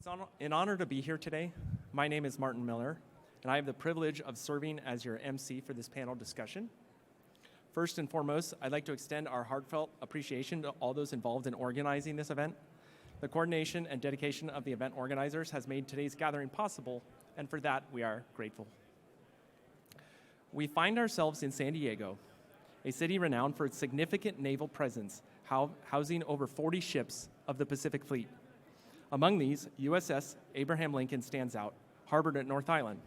It's an honor to be here today. My name is Martin Miller, and I have the privilege of serving as your MC for this panel discussion. First and foremost, I'd like to extend our heartfelt appreciation to all those involved in organizing this event. The coordination and dedication of the event organizers has made today's gathering possible, and for that, we are grateful. We find ourselves in San Diego, a city renowned for its significant naval presence, housing over 40 ships of the Pacific Fleet. Among these, USS Abraham Lincoln stands out, harbored at North Island.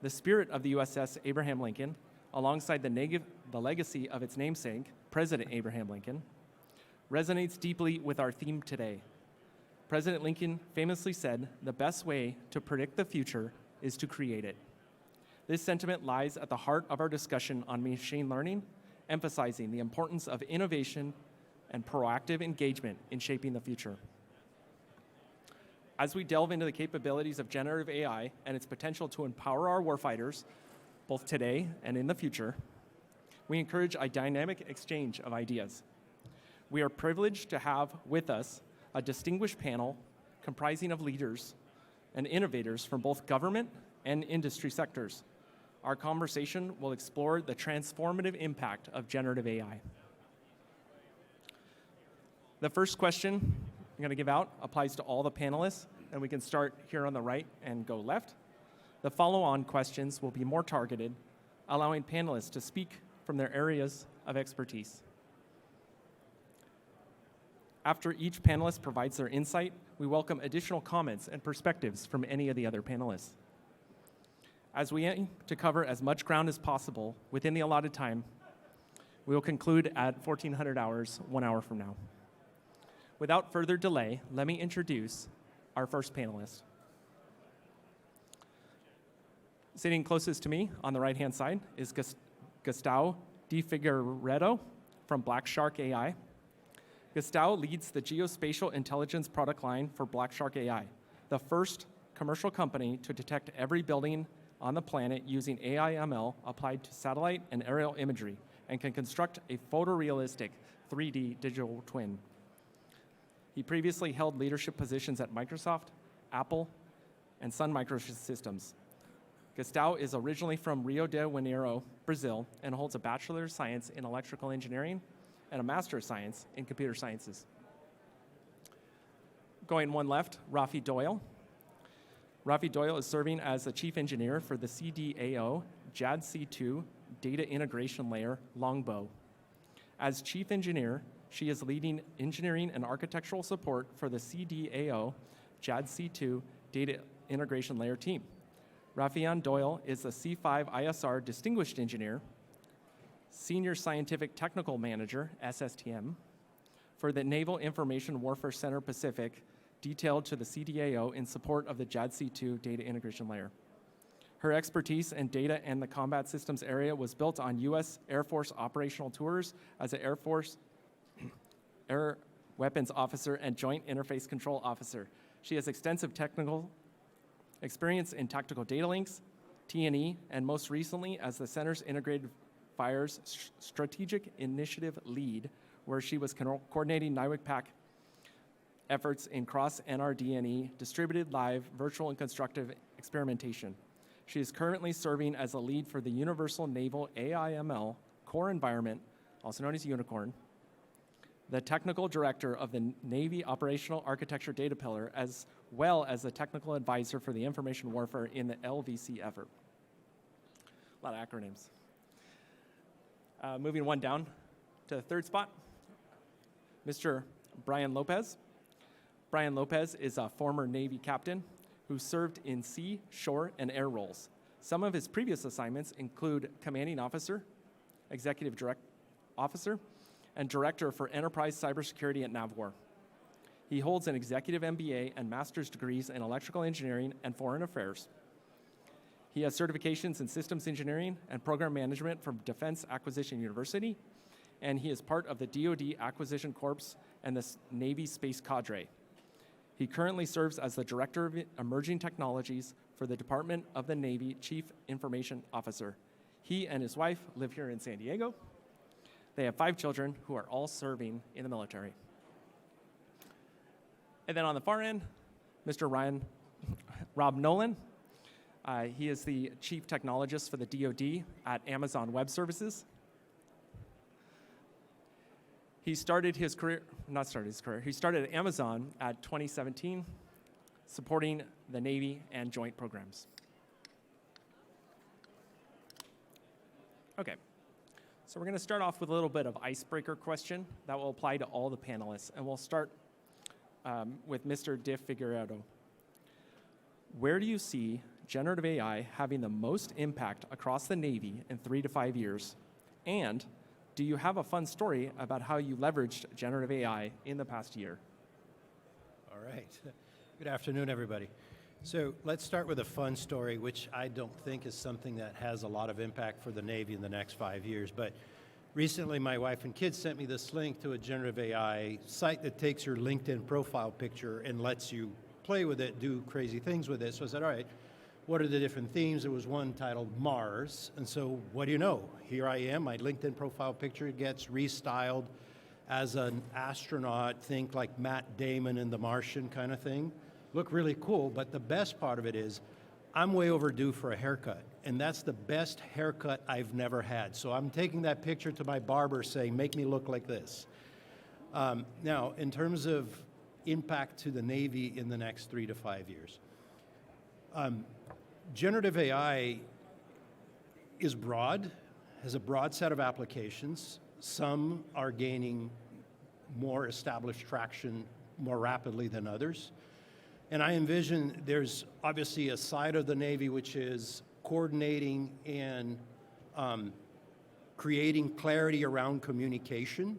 The spirit of the USS Abraham Lincoln, alongside the legacy of its namesake, President Abraham Lincoln, resonates deeply with our theme today. President Lincoln famously said, "The best way to predict the future is to create it." This sentiment lies at the heart of our discussion on machine learning, emphasizing the importance of innovation and proactive engagement in shaping the future. As we delve into the capabilities of generative AI and its potential to empower our warfighters, both today and in the future, we encourage a dynamic exchange of ideas. We are privileged to have with us a distinguished panel comprising of leaders and innovators from both government and industry sectors. Our conversation will explore the transformative impact of generative AI. The first question I'm going to give out applies to all the panelists, and we can start here on the right and go left. The follow-on questions will be more targeted, allowing panelists to speak from their areas of expertise. After each panelist provides their insight, we welcome additional comments and perspectives from any of the other panelists. As we aim to cover as much ground as possible within the allotted time, we will conclude at 1400 hours, 1 hour from now. Without further delay, let me introduce our first panelist. Sitting closest to me on the right-hand side is Gustavo Di Figueiredo from Black Shark AI. Gustavo leads the geospatial intelligence product line for Black Shark AI, the first commercial company to detect every building on the planet using AI/ML applied to satellite and aerial imagery, and can construct a photorealistic 3D digital twin. He previously held leadership positions at Microsoft, Apple, and Sun Microsystems. Gustavo is originally from Rio de Janeiro, Brazil, and holds a Bachelor of Science in Electrical Engineering and a Master of Science in Computer Sciences. Going one left, Rafi Doyle. Rafi Doyle is serving as the Chief Engineer for the CDAO JADC2 Data Integration Layer Longbow. As Chief Engineer, she is leading engineering and architectural support for the CDAO JADC2 Data Integration Layer team. Rafian Doyle is the C5 ISR Distinguished Engineer, Senior Scientific Technical Manager, SSTM, for the Naval Information Warfare Center Pacific, detailed to the CDAO in support of the JADC2 Data Integration Layer. Her expertise in data and the combat systems area was built on U.S. Air Force operational tours as an Air Force Air Weapons Officer and Joint Interface Control Officer. She has extensive technical experience in tactical data links, T&E, and most recently as the Center's Integrated Fire's Strategic Initiative Lead, where she was coordinating NIWC-PAC efforts in cross-NRDNE, distributed live, virtual, and constructive experimentation. She is currently serving as a lead for the Universal Naval AI/ML Core Environment, also known as UNICORN, the technical director of the Navy Operational Architecture Data Pillar, as well as the technical advisor for the information warfare in the LVC effort. A lot of acronyms. Moving one down to the third spot, Mr. Brian Lopez. Brian Lopez is a former Navy captain who served in sea, shore, and air roles. Some of his previous assignments include commanding officer, executive direct officer, and director for enterprise cybersecurity at NAVWAR. He holds an executive MBA and master's degrees in electrical engineering and foreign affairs. He has certifications in systems engineering and program management from Defense Acquisition University, and he is part of the DoD Acquisition Corps and the Navy Space Cadre. He currently serves as the Director of Emerging Technologies for the Department of the Navy Chief Information Officer. He and his wife live here in San Diego. They have 5 children who are all serving in the military. And then on the far end, Mr. Rob Nolan. He is the Chief Technologist for the DoD at Amazon Web Services. He started at Amazon at 2017, supporting the Navy and joint programs. Okay, so we're going to start off with a little bit of icebreaker question that will apply to all the panelists, and we'll start with Mr. Diff Figueredo. Where do you see generative AI having the most impact across the Navy in 3 to 5 years? And do you have a fun story about how you leveraged generative AI in the past year? All right. Good afternoon, everybody. So let's start with a fun story, which I don't think is something that has a lot of impact for the Navy in the next 5 years. But recently, my wife and kids sent me this link to a generative AI site that takes your LinkedIn profile picture and lets you play with it, do crazy things with it. So I said, all right, what are the different themes? There was one titled Mars. And so what do you know? Here I am, my LinkedIn profile picture gets restyled as an astronaut, think like Matt Damon in The Martian kind of thing. Look really cool, but the best part of it is I'm way overdue for a haircut, and that's the best haircut I've never had. So I'm taking that picture to my barber saying, make me look like this. Now, in terms of impact to the Navy in the next 3 to 5 years, generative AI is broad, has a broad set of applications. Some are gaining more established traction more rapidly than others. And I envision there's obviously a side of the Navy which is coordinating and creating clarity around communication.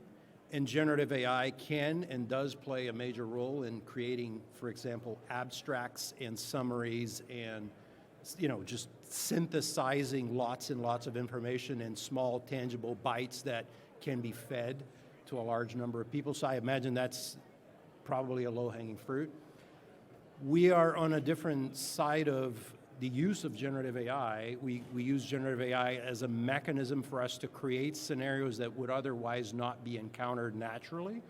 And generative AI can and does play a major role in creating, for example, abstracts and summaries and just synthesizing lots and lots of information in small, tangible bytes that can be fed to a large number of people. So I imagine that's probably a low-hanging fruit. We are on a different side of the use of generative AI. We use generative AI as a mechanism for us to create scenarios that would otherwise not be encountered naturally,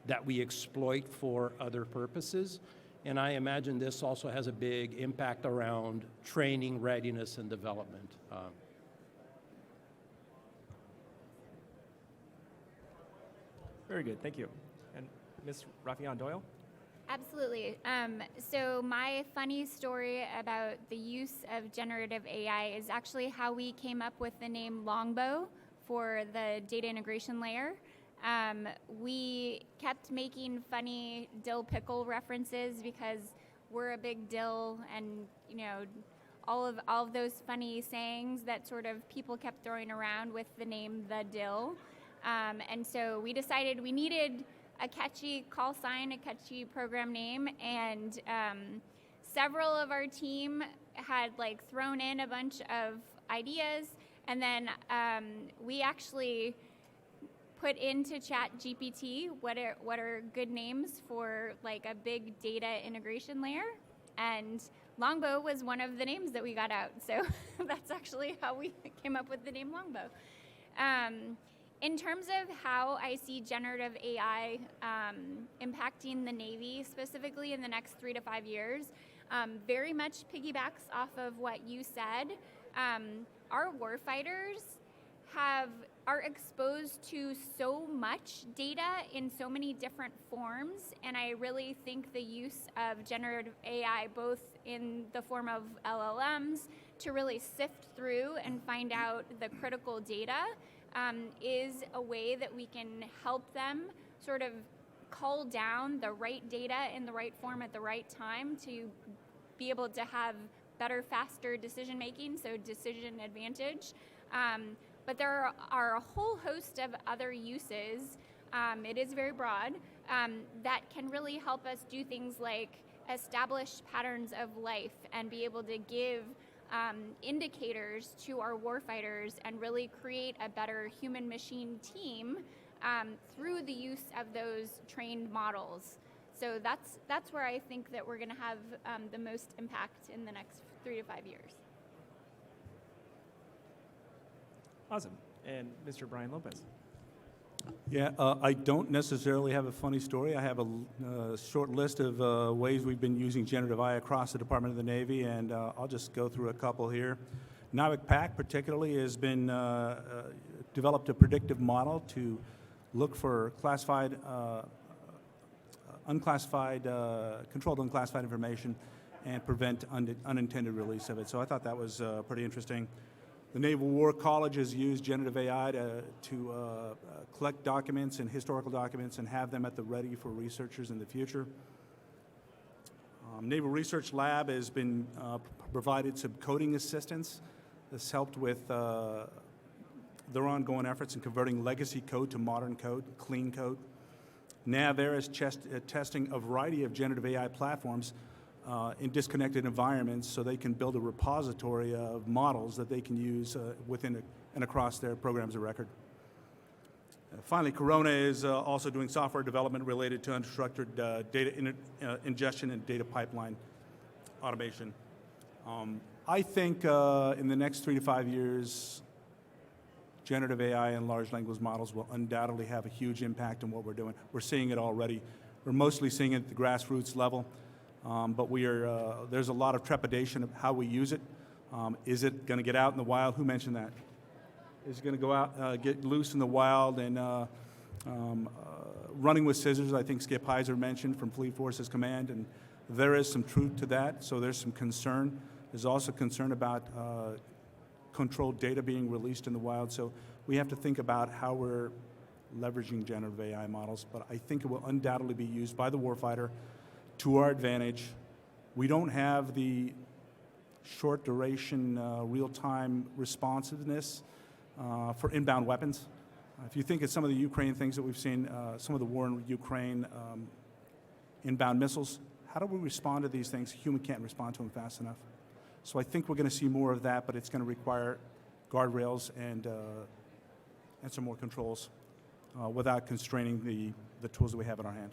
that we exploit for other purposes. And I imagine this also has a big impact around training, readiness, and development. Very good, thank you. And Ms. Rafian Doyle? Absolutely. So my funny story about the use of generative AI is actually how we came up with the name Longbow for the data integration layer. We kept making funny dill pickle references because we're a big dill, and all of those funny sayings that sort of people kept throwing around with the name The Dill. And so we decided we needed a catchy call sign, a catchy program name, and several of our team had thrown in a bunch of ideas, and then we actually put into ChatGPT what are good names for a big data integration layer, and Longbow was one of the names that we got out. So that's actually how we came up with the name Longbow. In terms of how I see generative AI impacting the Navy specifically in the next 3 to 5 years, very much piggybacks off of what you said. Our warfighters are exposed to so much data in so many different forms, and I really think the use of generative AI, both in the form of LLMs, to really sift through and find out the critical data, is a way that we can help them sort of cull down the right data in the right form at the right time to be able to have better, faster decision making, so decision advantage. But there are a whole host of other uses, it is very broad, that can really help us do things like establish patterns of life and be able to give indicators to our warfighters and really create a better human-machine team through the use of those trained models. So that's where I think that we're going to have the most impact in the next 3 to 5 years. Awesome. And Mr. Brian Lopez. Yeah, I don't necessarily have a funny story. I have a short list of ways we've been using generative AI across the Department of the Navy, and I'll just go through a couple here. NAVIC PAC particularly has been developed a predictive model to look for classified, unclassified, controlled unclassified information and prevent unintended release of it. So I thought that was pretty interesting. The Naval War College has used generative AI to collect documents and historical documents and have them at the ready for researchers in the future. Naval Research Lab has been provided some coding assistance that's helped with their ongoing efforts in converting legacy code to modern code, clean code. NAVAIR is testing a variety of generative AI platforms in disconnected environments so they can build a repository of models that they can use within and across their programs of record. Finally, Corona is also doing software development related to unstructured data ingestion and data pipeline automation. I think in the next 3 to 5 years, generative AI and large language models will undoubtedly have a huge impact on what we're doing. We're seeing it already. We're mostly seeing it at the grassroots level, but there's a lot of trepidation of how we use it. Is it going to get out in the wild? Who mentioned that? Is it going to go out, get loose in the wild and running with scissors? I think Skip Heiser mentioned from Fleet Forces Command, and there is some truth to that, so there's some concern. There's also concern about controlled data being released in the wild, so we have to think about how we're leveraging generative AI models, but I think it will undoubtedly be used by the warfighter to our advantage. We don't have the short duration, real-time responsiveness for inbound weapons. If you think of some of the Ukraine things that we've seen, some of the war in Ukraine, inbound missiles, how do we respond to these things? Human can't respond to them fast enough. So I think we're going to see more of that, but it's going to require guardrails and some more controls without constraining the tools that we have in our hand.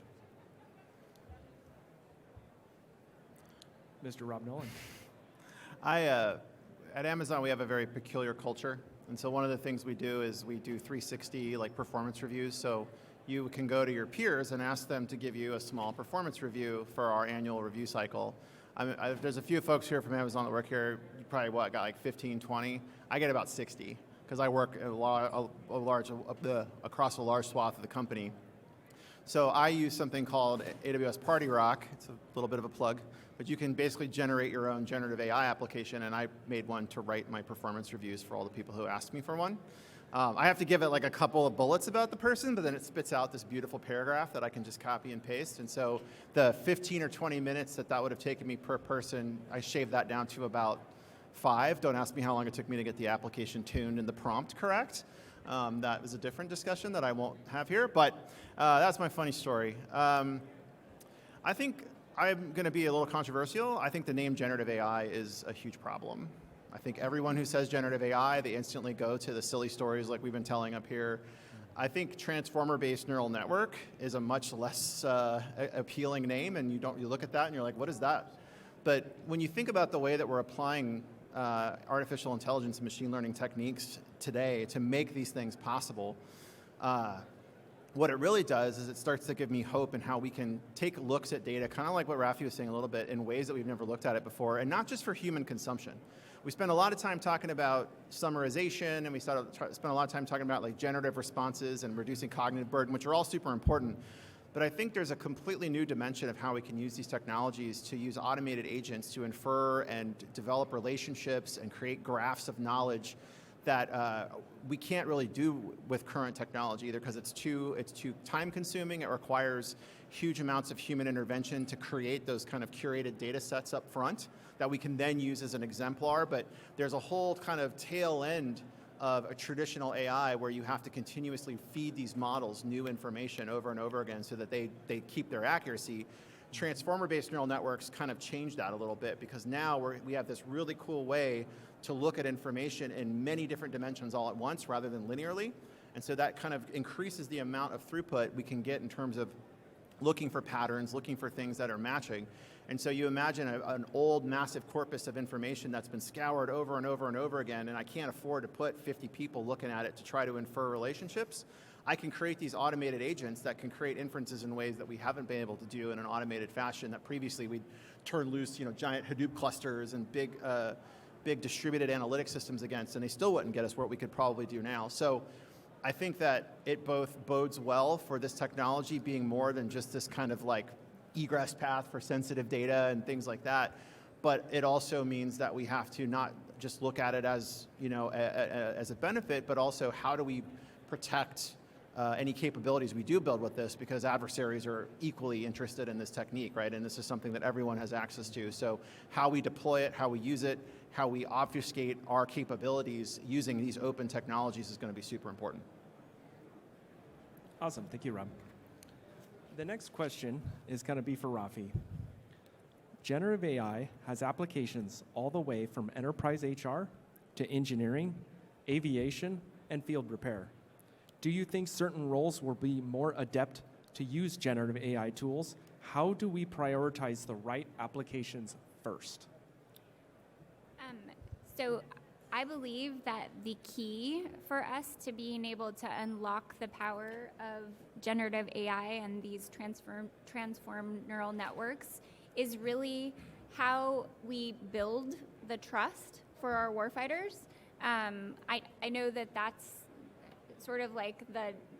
Mr. Rob Nolan. At Amazon, we have a very peculiar culture. And so one of the things we do is we do 360 performance reviews. So you can go to your peers and ask them to give you a small performance review for our annual review cycle. There's a few folks here from Amazon that work here. You probably got like 15, 20. I get about 60 because I work across a large swath of the company. So I use something called AWS Party Rock. It's a little bit of a plug, but you can basically generate your own generative AI application, and I made one to write my performance reviews for all the people who asked me for one. I have to give it like a couple of bullets about the person, but then it spits out this beautiful paragraph that I can just copy and paste. And so the 15 or 20 minutes that would have taken me per person, I shaved that down to about 5. Don't ask me how long it took me to get the application tuned and the prompt correct. That is a different discussion that I won't have here, but that's my funny story. I think I'm going to be a little controversial. I think the name generative AI is a huge problem. I think everyone who says generative AI, they instantly go to the silly stories like we've been telling up here. I think transformer-based neural network is a much less appealing name, and you look at that and you're like, what is that? But when you think about the way that we're applying artificial intelligence and machine learning techniques today to make these things possible, what it really does is it starts to give me hope in how we can take looks at data, kind of like what Rafi was saying a little bit, in ways that we've never looked at it before, and not just for human consumption. We spend a lot of time talking about summarization, and we spend a lot of time talking about generative responses and reducing cognitive burden, which are all super important. But I think there's a completely new dimension of how we can use these technologies to use automated agents to infer and develop relationships and create graphs of knowledge that we can't really do with current technology, either because it's too time consuming. It requires huge amounts of human intervention to create those kind of curated data sets up front that we can then use as an exemplar. But there's a whole kind of tail end of a traditional AI where you have to continuously feed these models new information over and over again so that they keep their accuracy. Transformer-based neural networks kind of change that a little bit, because now we have this really cool way to look at information in many different dimensions all at once rather than linearly. And so that kind of increases the amount of throughput we can get in terms of looking for patterns, looking for things that are matching. And so you imagine an old massive corpus of information that's been scoured over and over and over again, and I can't afford to put 50 people looking at it to try to infer relationships. I can create these automated agents that can create inferences in ways that we haven't been able to do in an automated fashion that previously we'd turn loose, giant Hadoop clusters and big distributed analytic systems against, and they still wouldn't get us what we could probably do now. So I think that it both bodes well for this technology being more than just this kind of like egress path for sensitive data and things like that, but it also means that we have to not just look at it as, as a benefit, but also how do we protect any capabilities we do build with this, because adversaries are equally interested in this technique, right? And this is something that everyone has access to. So how we deploy it, how we use it, how we obfuscate our capabilities using these open technologies is going to be super important. Awesome, thank you, Rob. The next question is going to be for Rafi. Generative AI has applications all the way from enterprise HR to engineering, aviation, and field repair. Do you think certain roles will be more adept to use generative AI tools? How do we prioritize the right applications first? So I believe that the key for us to being able to unlock the power of generative AI and these transform neural networks is really how we build the trust for our warfighters. I know that that's sort of like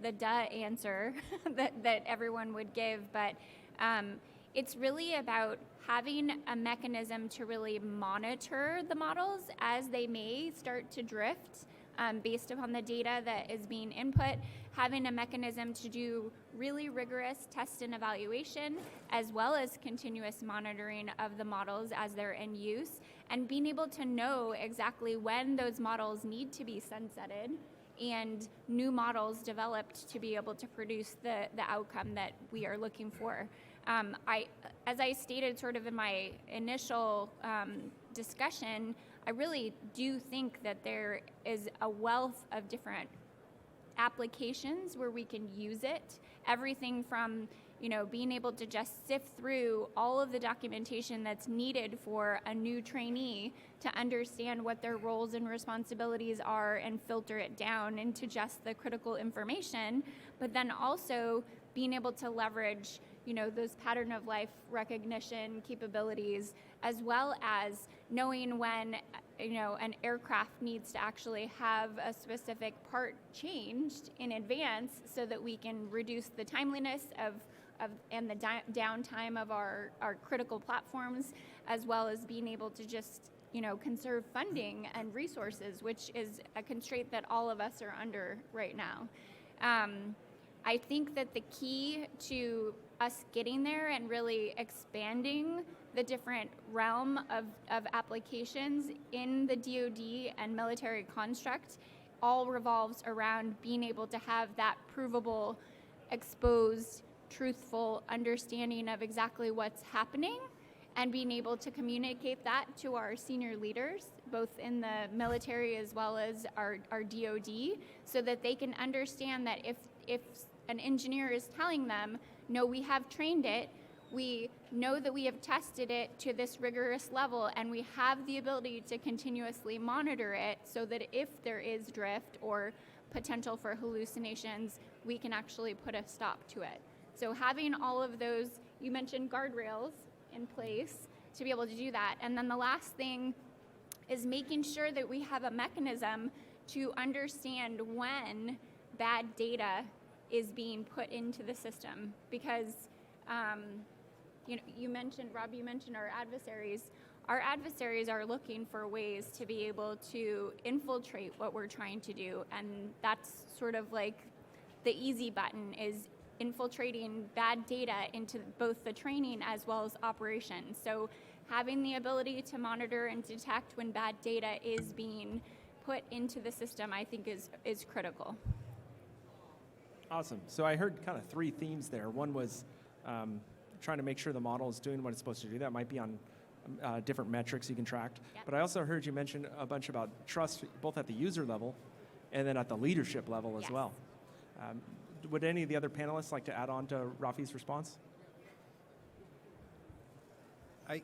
the duh answer that everyone would give, but it's really about having a mechanism to really monitor the models as they may start to drift based upon the data that is being input, having a mechanism to do really rigorous test and evaluation, as well as continuous monitoring of the models as they're in use, and being able to know exactly when those models need to be sunsetted and new models developed to be able to produce the outcome that we are looking for. As I stated sort of in my initial discussion, I really do think that there is a wealth of different applications where we can use it. Everything from being able to just sift through all of the documentation that's needed for a new trainee to understand what their roles and responsibilities are and filter it down into just the critical information, but then also being able to leverage those pattern of life recognition capabilities, as well as knowing when an aircraft needs to actually have a specific part changed in advance so that we can reduce the timeliness and the downtime of our critical platforms, as well as being able to just conserve funding and resources, which is a constraint that all of us are under right now. I think that the key to us getting there and really expanding the different realm of applications in the DoD and military construct all revolves around being able to have that provable, exposed, truthful understanding of exactly what's happening, and being able to communicate that to our senior leaders, both in the military as well as our DoD, so that they can understand that if an engineer is telling them, no, we have trained it, we know that we have tested it to this rigorous level, and we have the ability to continuously monitor it so that if there is drift or potential for hallucinations, we can actually put a stop to it. So having all of those, you mentioned guardrails in place to be able to do that. And then the last thing is making sure that we have a mechanism to understand when bad data is being put into the system. Because you mentioned, Rob, our adversaries. Our adversaries are looking for ways to be able to infiltrate what we're trying to do. And that's sort of like the easy button, is infiltrating bad data into both the training as well as operations. So having the ability to monitor and detect when bad data is being put into the system, I think is critical. Awesome. So I heard kind of three themes there. One was trying to make sure the model is doing what it's supposed to do. That might be on different metrics you can track. Yep. But I also heard you mention a bunch about trust, both at the user level and then at the leadership level as Yes. well. Would any of the other panelists like to add on to Rafi's response? I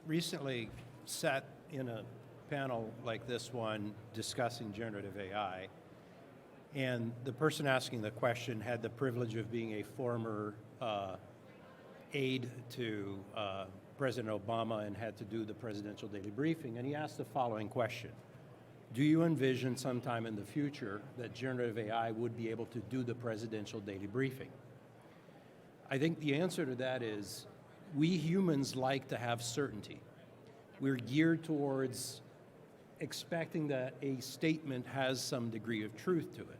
recently sat in a panel like this one discussing generative AI, And the person asking the question had the privilege of being a former aide to President Obama and had to do the presidential daily briefing. And he asked the following question: do you envision sometime in the future that generative AI would be able to do the presidential daily briefing? I think the answer to that is we humans like to have certainty. We're geared towards expecting that a statement has some degree of truth to it.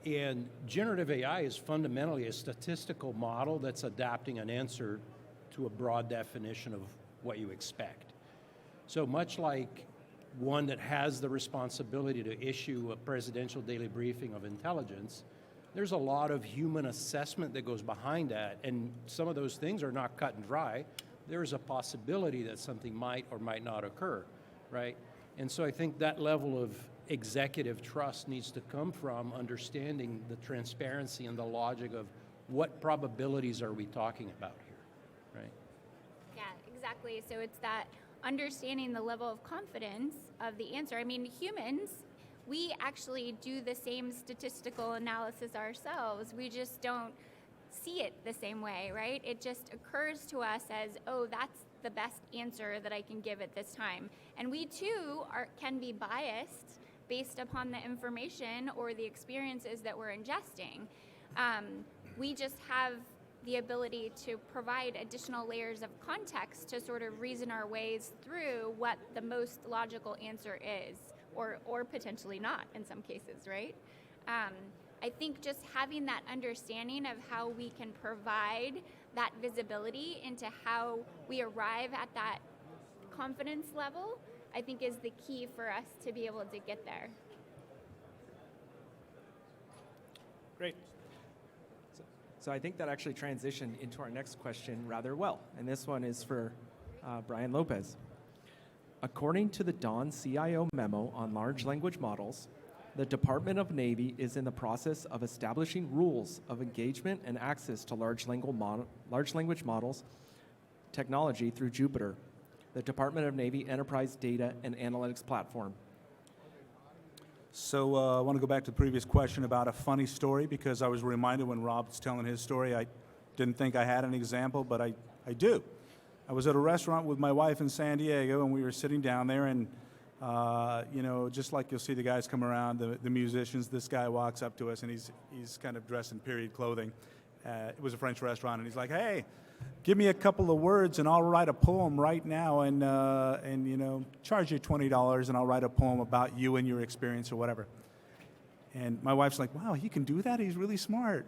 And generative AI is fundamentally a statistical model that's adapting an answer to a broad definition of what you expect. So much like one that has the responsibility to issue a presidential daily briefing of intelligence, there's a lot of human assessment that goes behind that, and some of those things are not cut and dry. There is a possibility that something might or might not occur, right? And so I think that level of executive trust needs to come from understanding the transparency and the logic of what probabilities are we talking about here, right? Yeah, exactly. So it's that understanding the level of confidence of the answer. I mean, humans, we actually do the same statistical analysis ourselves. We just don't see it the same way, right? It just occurs to us as, oh, that's the best answer that I can give at this time. And we too can be biased based upon the information or the experiences that we're ingesting. We just have the ability to provide additional layers of context to sort of reason our ways through what the most logical answer is, or potentially not in some cases, right? I think just having that understanding of how we can provide that visibility into how we arrive at that confidence level, I think is the key for us to be able to get there. Great. So I think that actually transitioned into our next question rather well. And this one is for Brian Lopez. According to the Dawn CIO memo on large language models, the Department of Navy is in the process of establishing rules of engagement and access to large language models technology through Jupyter, the Department of Navy Enterprise Data and Analytics Platform. So I want to go back to the previous question about a funny story, because I was reminded when Rob was telling his story, I didn't think I had an example, but I do. I was at a restaurant with my wife in San Diego, and we were sitting down there, and you know, just like you'll see the guys come around, the musicians, this guy walks up to us, and he's kind of dressed in period clothing. It was a French restaurant, and he's like, "Hey, give me a couple of words, and I'll write a poem right now, and you know, charge you $20, and I'll write a poem about you and your experience or whatever." And my wife's like, "Wow, he can do that? He's really smart."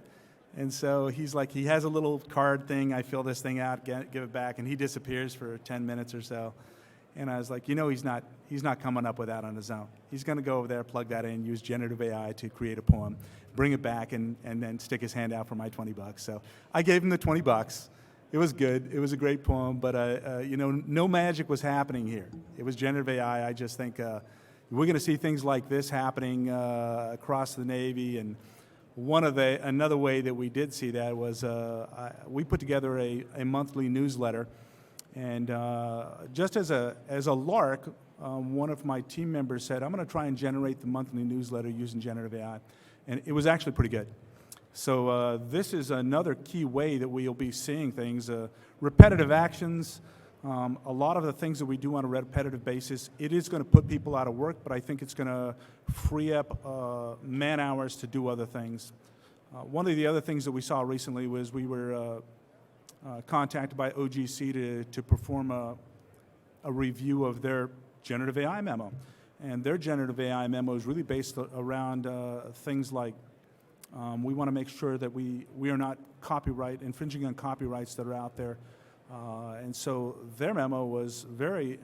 And so he's like, he has a little card thing. I fill this thing out, give it back, and he disappears for 10 minutes or so. And I was like, you know, he's not coming up with that on his own. He's going to go over there, plug that in, use generative AI to create a poem, bring it back, and then stick his hand out for my $20. So I gave him the $20. It was good. It was a great poem, but you know, no magic was happening here. It was generative AI. I just think we're going to see things like this happening across the Navy. And another way that we did see that was we put together a monthly newsletter. And just as a lark, one of my team members said, "I'm going to try and generate the monthly newsletter using generative AI." And it was actually pretty good. So this is another key way that we'll be seeing things. Repetitive actions, a lot of the things that we do on a repetitive basis, it is going to put people out of work, but I think it's going to free up man hours to do other things. One of the other things that we saw recently was we were contacted by OGC to perform a review of their generative AI memo. And their generative AI memo is really based around things like we want to make sure that we are not infringing on copyrights that are out there. And so their memo was very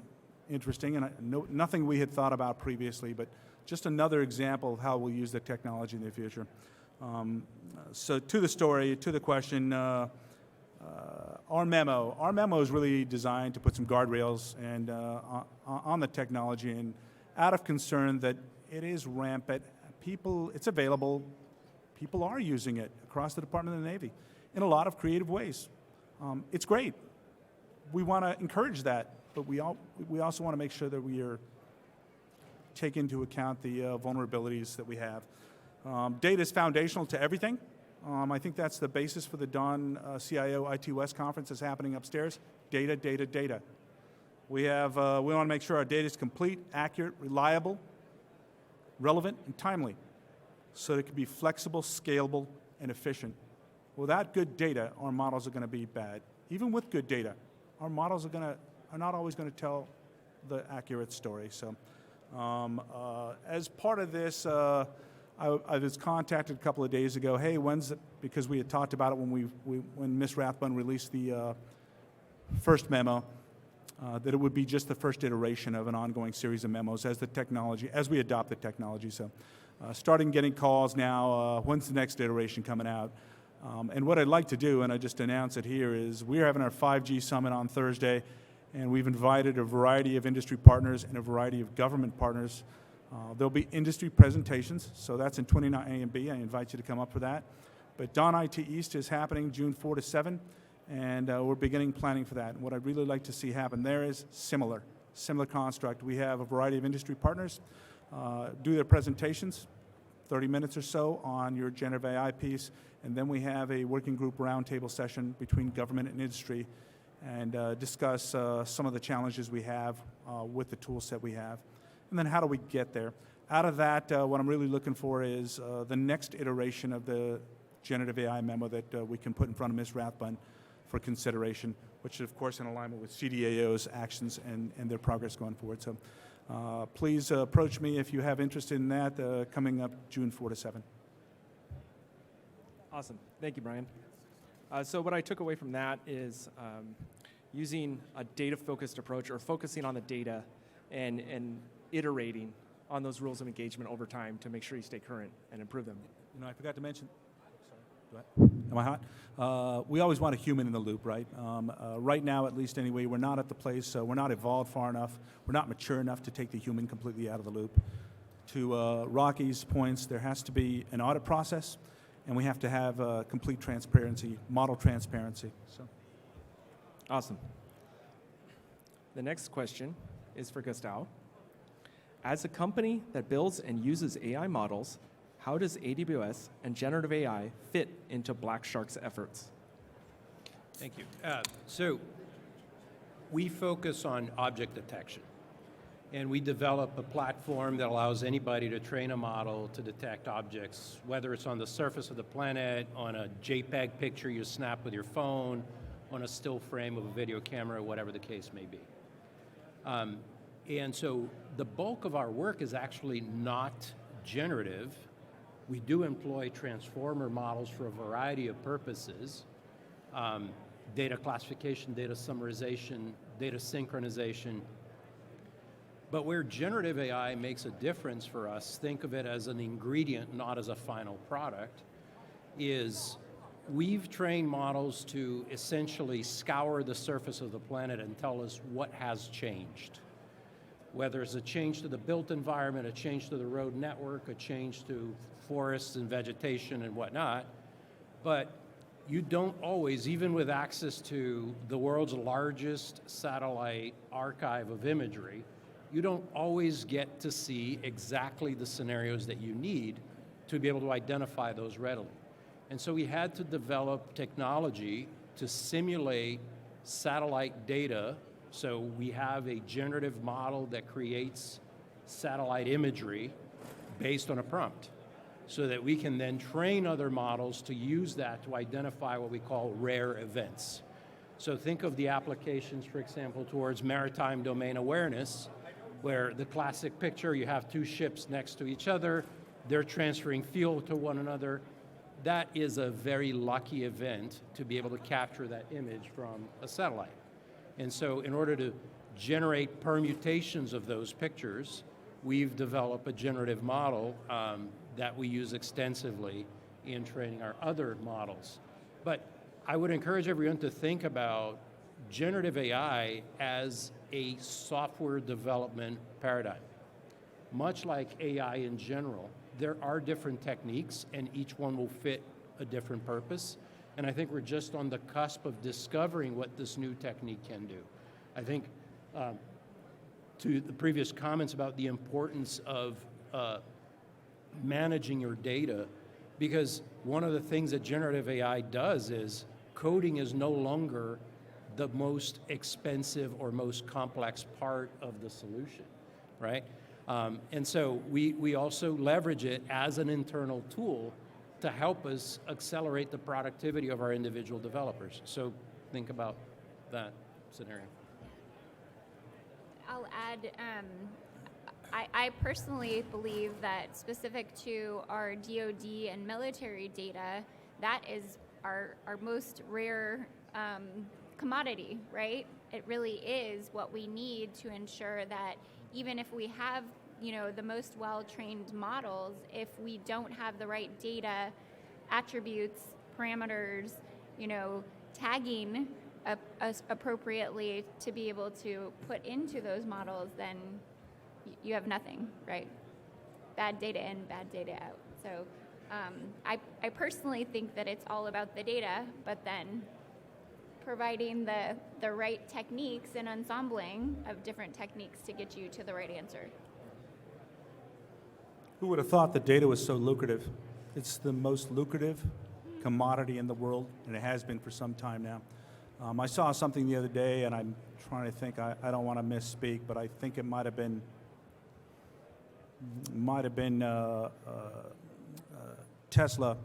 interesting, and nothing we had thought about previously, but just another example of how we'll use the technology in the future. So to the story, to the question, our memo is really designed to put some guardrails and on the technology, and out of concern that it is rampant. It's available. People are using it across the Department of the Navy in a lot of creative ways. It's great. We want to encourage that, but we also want to make sure that we are take into account the vulnerabilities that we have. Data is foundational to everything. I think that's the basis for the Dawn CIO IT West conference that's happening upstairs. Data, data, data. We want to make sure our data is complete, accurate, reliable, relevant, and timely, so that it can be flexible, scalable, and efficient. Without good data, our models are going to be bad. Even with good data, our models are not always going to tell the accurate story. So, as part of this, I was contacted a couple of days ago. Hey, because we had talked about it when Ms. Rathbun released the first memo, that it would be just the first iteration of an ongoing series of memos as we adopt the technology. So, starting getting calls now. When's the next iteration coming out? And what I'd like to do, and I just announce it here, is we're having our 5G summit on Thursday, and we've invited a variety of industry partners and a variety of government partners. There'll be industry presentations, so that's in 29A and B. I invite you to come up for that. But Dawn IT East is happening June 4 to 7, and we're beginning planning for that. And what I'd really like to see happen there is similar construct. We have a variety of industry partners do their presentations, 30 minutes or so on your generative AI piece, and then we have a working group roundtable session between government and industry and discuss some of the challenges we have with the tool set we have. And then how do we get there? Out of that, what I'm really looking for is the next iteration of the generative AI memo that we can put in front of Ms. Rathbun for consideration, which is, of course, in alignment with CDAO's actions and their progress going forward. So please approach me if you have interest in that, coming up June 4 to 7. Awesome. Thank you, Brian. So what I took away from that is using a data-focused approach, or focusing on the data and iterating on those rules of engagement over time to make sure you stay current and improve them. You know, I forgot to mention, am I hot? We always want a human in the loop, right? Right now, at least anyway, we're not at the place, we're not evolved far enough, we're not mature enough to take the human completely out of the loop. To Rocky's points, there has to be an audit process, and we have to have complete transparency, model transparency. So, awesome. The next question is for Gustavo. As a company that builds and uses AI models, how does AWS and generative AI fit into Black Shark's efforts? Thank you. So we focus on object detection, and we develop a platform that allows anybody to train a model to detect objects, whether it's on the surface of the planet, on a JPEG picture you snap with your phone, on a still frame of a video camera, whatever the case may be. And so the bulk of our work is actually not generative. We do employ transformer models for a variety of purposes. Data classification, data summarization, data synchronization. But where generative AI makes a difference for us, think of it as an ingredient, not as a final product, is we've trained models to essentially scour the surface of the planet and tell us what has changed. Whether it's a change to the built environment, a change to the road network, a change to forests and vegetation and whatnot. But you don't always, even with access to the world's largest satellite archive of imagery, you don't always get to see exactly the scenarios that you need to be able to identify those readily. And so we had to develop technology to simulate satellite data. So we have a generative model that creates satellite imagery based on a prompt, so that we can then train other models to use that to identify what we call rare events. So think of the applications, for example, towards maritime domain awareness, where the classic picture, you have two ships next to each other, they're transferring fuel to one another. That is a very lucky event to be able to capture that image from a satellite. And so in order to generate permutations of those pictures, we've developed a generative model that we use extensively in training our other models. But I would encourage everyone to think about generative AI as a software development paradigm. Much like AI in general, there are different techniques and each one will fit a different purpose. And I think we're just on the cusp of discovering what this new technique can do. I think to the previous comments about the importance of managing your data, because one of the things that generative AI does is coding is no longer the most expensive or most complex part of the solution, right? And so we also leverage it as an internal tool to help us accelerate the productivity of our individual developers. So think about that scenario. I'll add, I personally believe that specific to our DoD and military data, that is our most rare commodity, right? It really is what we need to ensure that even if we have, the most well-trained models, if we don't have the right data, attributes, parameters, tagging appropriately to be able to put into those models, then you have nothing, right? Bad data in, bad data out. So I personally think that it's all about the data, but then providing the right techniques and ensembling of different techniques to get you to the right answer. Who would have thought that data was so lucrative? It's the most lucrative commodity in the world, and it has been for some time now. I saw something the other day, and I'm trying to think, I don't want to misspeak, but I think it might have been Tesla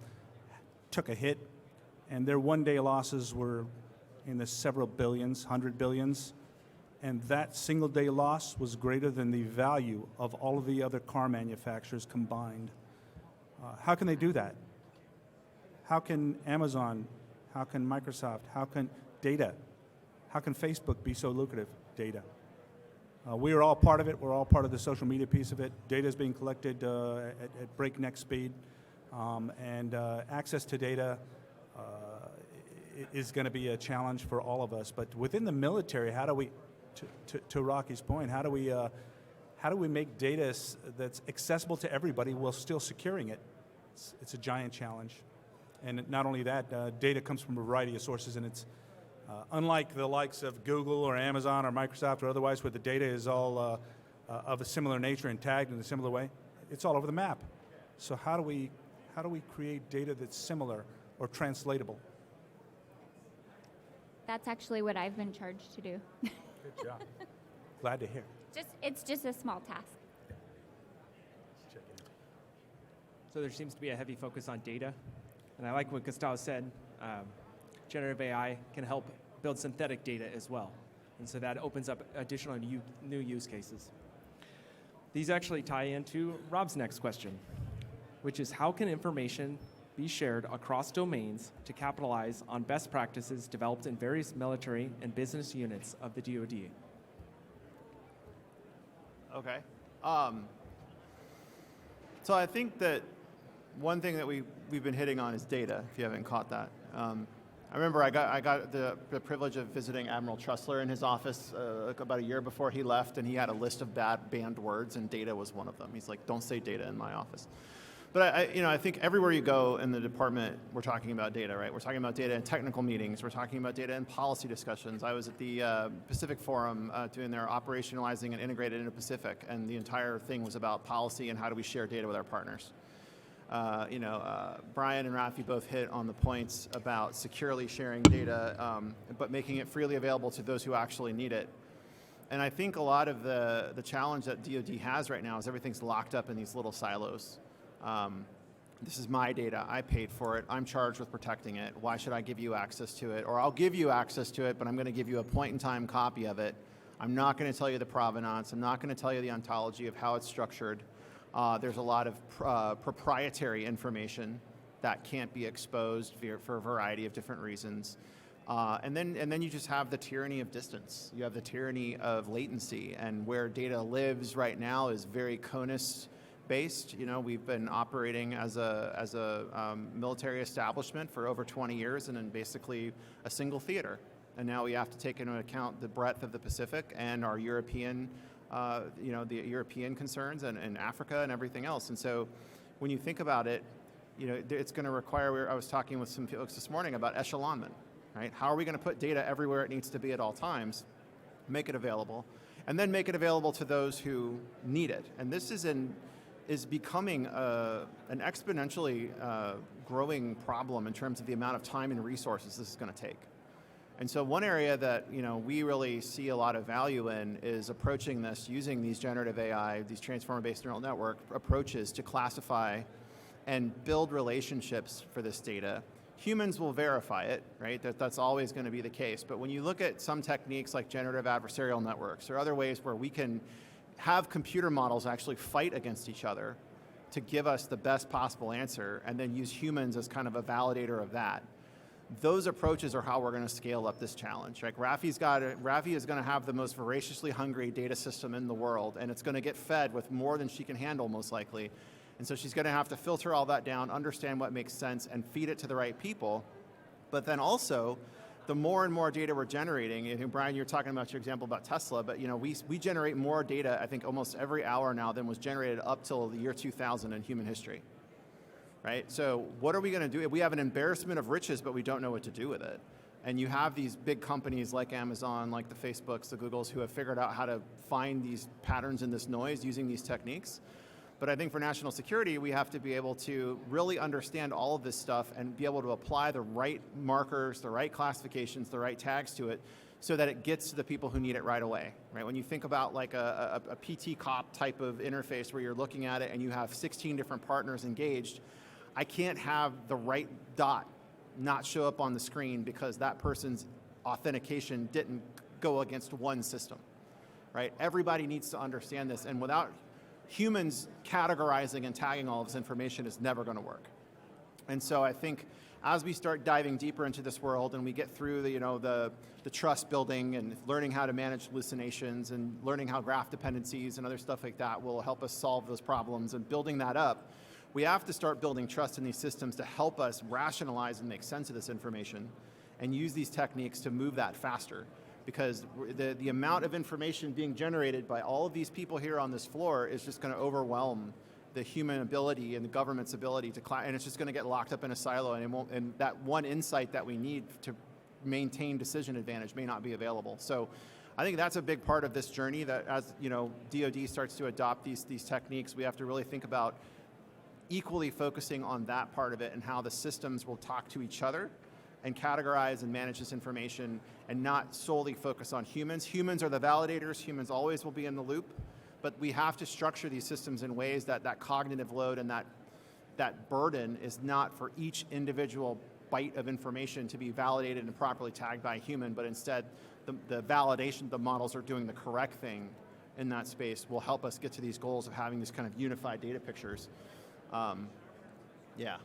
took a hit, and their one-day losses were in the several billions, 100 billions, and that single-day loss was greater than the value of all of the other car manufacturers combined. How can they do that? How can Amazon, how can Microsoft, how can data, how can Facebook be so lucrative? Data. We are all part of it. We're all part of the social media piece of it. Data is being collected at breakneck speed, and access to data is going to be a challenge for all of us. But within the military, how do we, to Rocky's point, how do we make data that's accessible to everybody while still securing it? It's a giant challenge. And not only that, data comes from a variety of sources, and it's unlike the likes of Google or Amazon or Microsoft or otherwise, where the data is all of a similar nature and tagged in a similar way. It's all over the map. So how do we create data that's similar or translatable? That's actually what I've been charged to do. Good job. Glad to hear. It's just a small task. So there seems to be a heavy focus on data. And I like what Gustavo said. Generative AI can help build synthetic data as well. And so that opens up additional new use cases. These actually tie into Rob's next question, which is how can information be shared across domains to capitalize on best practices developed in various military and business units of the DoD? Okay. So I think that one thing that we've been hitting on is data, if you haven't caught that. I remember I got the privilege of visiting Admiral Trussler in his office about a year before he left, and he had a list of banned words, and data was one of them. He's like, don't say data in my office. But I think everywhere you go in the department, we're talking about data, right? We're talking about data in technical meetings. We're talking about data in policy discussions. I was at the Pacific Forum doing their operationalizing and integrated into Pacific, and the entire thing was about policy and how do we share data with our partners. Brian and Rafi both hit on the points about securely sharing data, but making it freely available to those who actually need it. And I think a lot of the challenge that DoD has right now is everything's locked up in these little silos. This is my data, I paid for it, I'm charged with protecting it, why should I give you access to it? Or I'll give you access to it, but I'm going to give you a point-in-time copy of it. I'm not going to tell you the provenance, I'm not going to tell you the ontology of how it's structured. There's a lot of proprietary information that can't be exposed for a variety of different reasons. And then you just have the tyranny of distance. You have the tyranny of latency, and where data lives right now is very CONUS based. We've been operating as a military establishment for over 20 years, and in basically a single theater. And now we have to take into account the breadth of the Pacific and our European, the European concerns and Africa and everything else. And so, when you think about it, it's going to require. I was talking with some folks this morning about echelonment, right? How are we going to put data everywhere it needs to be at all times, make it available? and then make it available to those who need it. And this is becoming an exponentially growing problem in terms of the amount of time and resources this is going to take. And so one area that we really see a lot of value in is approaching this using these generative AI, these transformer-based neural network approaches to classify and build relationships for this data. Humans will verify it, right? That's always going to be the case. But when you look at some techniques like generative adversarial networks or other ways where we can have computer models actually fight against each other to give us the best possible answer and then use humans as kind of a validator of that, those approaches are how we're going to scale up this challenge. Like Rafi is going to have the most voraciously hungry data system in the world, and it's going to get fed with more than she can handle most likely. And so she's going to have to filter all that down, understand what makes sense, and feed it to the right people. But then also, the more and more data we're generating, and Brian, you're talking about your example about Tesla, but we generate more data, I think, almost every hour now than was generated up till the year 2000 in human history. Right? So what are we going to do? We have an embarrassment of riches, but we don't know what to do with it. And you have these big companies like Amazon, like the Facebooks, the Googles, who have figured out how to find these patterns in this noise using these techniques. But I think for national security, we have to be able to really understand all of this stuff and be able to apply the right markers, the right classifications, the right tags to it, so that it gets to the people who need it right away. Right? When you think about like a PT cop type of interface where you're looking at it and you have 16 different partners engaged, I can't have the right dot not show up on the screen because that person's authentication didn't go against one system, right? Everybody needs to understand this, and without humans categorizing and tagging all of this information is never going to work. And so I think as we start diving deeper into this world and we get through the trust building and learning how to manage hallucinations and learning how graph dependencies and other stuff like that will help us solve those problems and building that up, we have to start building trust in these systems to help us rationalize and make sense of this information and use these techniques to move that faster. Because the amount of information being generated by all of these people here on this floor is just going to overwhelm the human ability and the government's ability to, and it's just going to get locked up in a silo, and that one insight that we need to maintain decision advantage may not be available. So I think that's a big part of this journey, that as DoD starts to adopt these techniques, we have to really think about equally focusing on that part of it and how the systems will talk to each other and categorize and manage this information and not solely focus on humans. Humans are the validators. Humans always will be in the loop, but we have to structure these systems in ways that that cognitive load and that burden is not for each individual byte of information to be validated and properly tagged by a human, but instead the validation the models are doing the correct thing in that space will help us get to these goals of having these kind of unified data pictures. Yeah.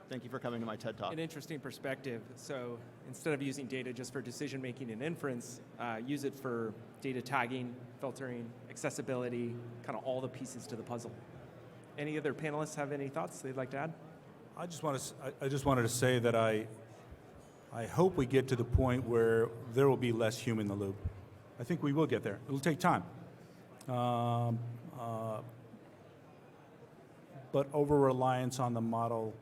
Thank you for coming to my TED Talk. An interesting perspective. So instead of using data just for decision making and inference, use it for data tagging, filtering, accessibility, kind of all the pieces to the puzzle. Any other panelists have any thoughts they'd like to add? I just wanted to say that I hope we get to the point where there will be less human in the loop. I think we will get there. It'll take time. But over-reliance on the model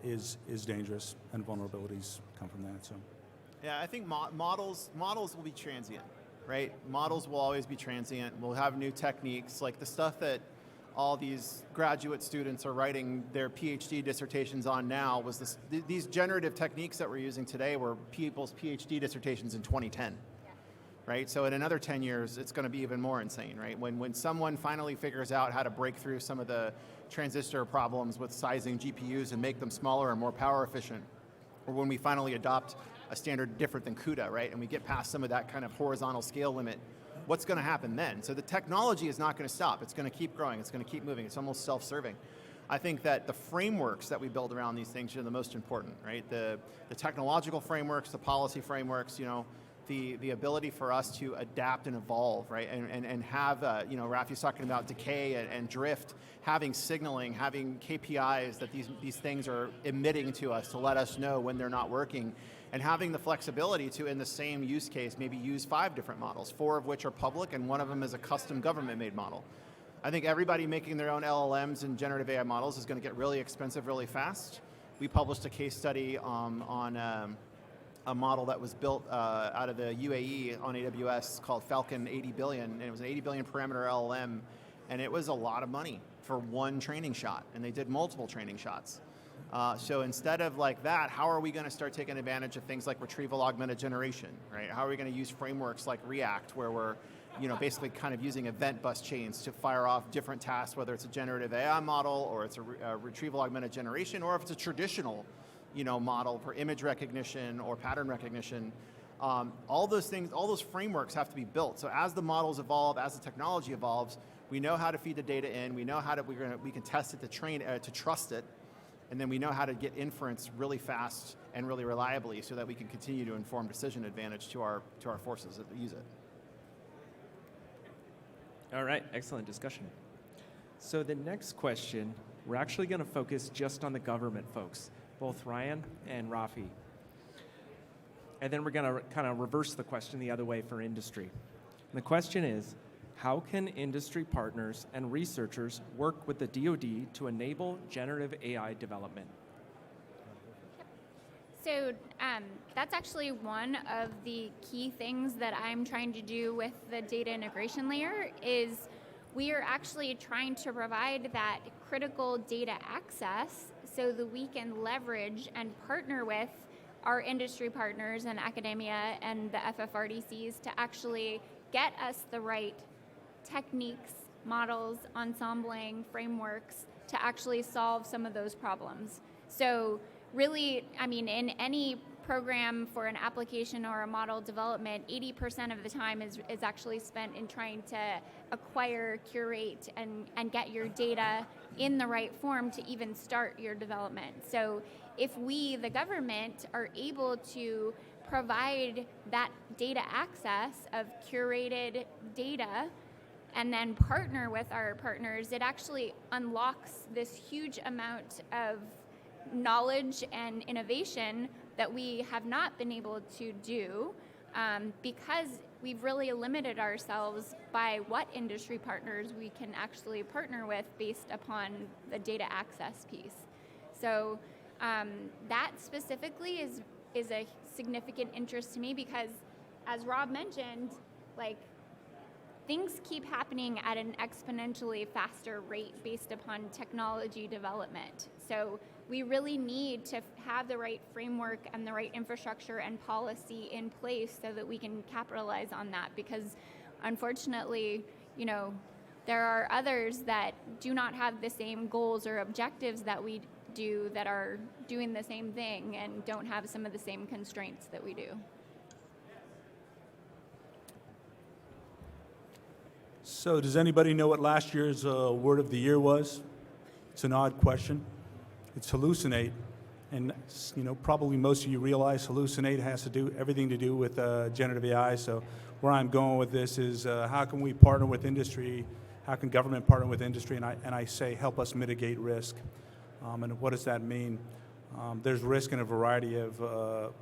is dangerous, and vulnerabilities come from that. So, yeah, I think models will be transient, right? Models will always be transient. We'll have new techniques, like the stuff that all these graduate students are writing their PhD dissertations on now. Was these generative techniques that we're using today were people's PhD dissertations in 2010. Right? So in another 10 years, it's going to be even more insane, right? When someone finally figures out how to break through some of the transistor problems with sizing GPUs and make them smaller and more power efficient, or when we finally adopt a standard different than CUDA, right? And we get past some of that kind of horizontal scale limit, what's going to happen then? So the technology is not going to stop. It's going to keep growing. It's going to keep moving. It's almost self-serving. I think that the frameworks that we build around these things are the most important, right? The technological frameworks, the policy frameworks, the ability for us to adapt and evolve, right? And have, Rafi's talking about decay and drift, having signaling, having KPIs that these things are emitting to us to let us know when they're not working, and having the flexibility to, in the same use case, maybe use 5 different models, 4 of which are public and 1 of them is a custom government-made model. I think everybody making their own LLMs and generative AI models is going to get really expensive really fast. We published a case study on a model that was built out of the UAE on AWS called Falcon 80 billion, and it was an 80 billion parameter LLM, and it was a lot of money for one training shot, and they did multiple training shots. So instead of like that, how are we going to start taking advantage of things like retrieval augmented generation, right? How are we going to use frameworks like React, where we're basically kind of using event bus chains to fire off different tasks, whether it's a generative AI model or it's a retrieval augmented generation, or if it's a traditional model for image recognition or pattern recognition. All those things, all those frameworks have to be built. So as the models evolve, as the technology evolves, we know how to feed the data in, we know how to, we can test it to train, to trust it, and then we know how to get inference really fast and really reliably so that we can continue to inform decision advantage to our forces that use it. All right, excellent discussion. So the next question, we're actually going to focus just on the government folks, both Ryan and Rafi. And then we're going to kind of reverse the question the other way for industry. And the question is, how can industry partners and researchers work with the DoD to enable generative AI development? So that's actually one of the key things that I'm trying to do with the data integration layer is we are actually trying to provide that critical data access so that we can leverage and partner with our industry partners and academia and the FFRDCs to actually get us the right techniques, models, ensembling, frameworks to actually solve some of those problems. So really, I mean, in any program for an application or a model development, 80% of the time is actually spent in trying to acquire, curate, and get your data in the right form to even start your development. So if we, the government, are able to provide that data access of curated data and then partner with our partners, it actually unlocks this huge amount of knowledge and innovation that we have not been able to do because we've really limited ourselves by what industry partners we can actually partner with based upon the data access piece. So that specifically is a significant interest to me because, as Rob mentioned, like, things keep happening at an exponentially faster rate based upon technology development. So we really need to have the right framework and the right infrastructure and policy in place so that we can capitalize on that, because unfortunately, there are others that do not have the same goals or objectives that we do that are doing the same thing and don't have some of the same constraints that we do. So does anybody know what last year's word of the year was? It's an odd question. It's hallucinate. And probably most of you realize hallucinate has everything to do with generative AI. So where I'm going with this is how can we partner with industry? How can government partner with industry? And I say help us mitigate risk. And what does that mean? There's risk in a variety of,